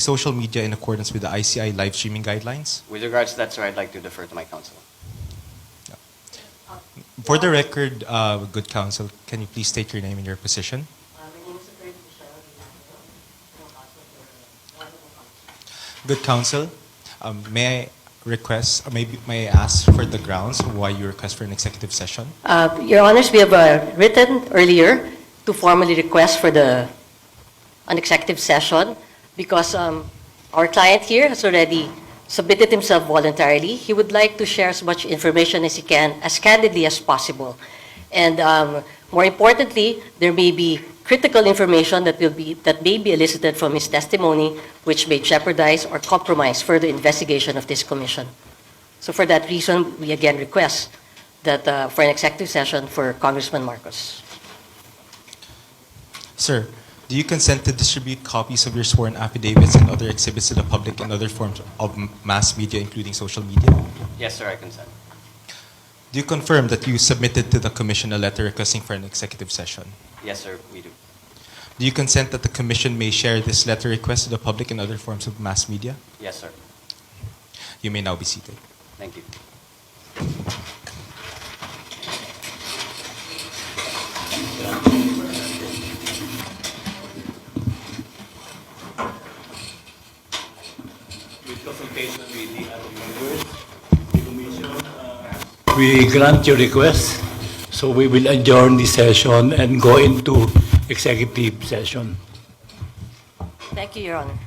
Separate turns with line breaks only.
social media in accordance with the ICI live streaming guidelines?
With regards to that, sir, I'd like to defer to my counsel.
For the record, good counsel, can you please state your name and your position? Good counsel, may I request, may I ask for the grounds why you request for an executive session?
Your Honors, we have written earlier to formally request for an executive session because our client here has already submitted himself voluntarily. He would like to share as much information as he can, as candidly as possible. And more importantly, there may be critical information that may be elicited from his testimony, which may jeopardize or compromise further investigation of this commission. So for that reason, we again request that for an executive session for Congressman Marcos.
Sir, do you consent to distribute copies of your sworn affidavits and other exhibits to the public and other forms of mass media, including social media?
Yes, sir, I consent.
Do you confirm that you submitted to the Commission a letter requesting for an executive session?
Yes, sir, we do.
Do you consent that the Commission may share this letter request to the public and other forms of mass media?
Yes, sir.
You may now be seated.
Thank you.
With consultation with the other members, the Commission, we grant your request, so we will adjourn the session and go into executive session.
Thank you, Your Honor.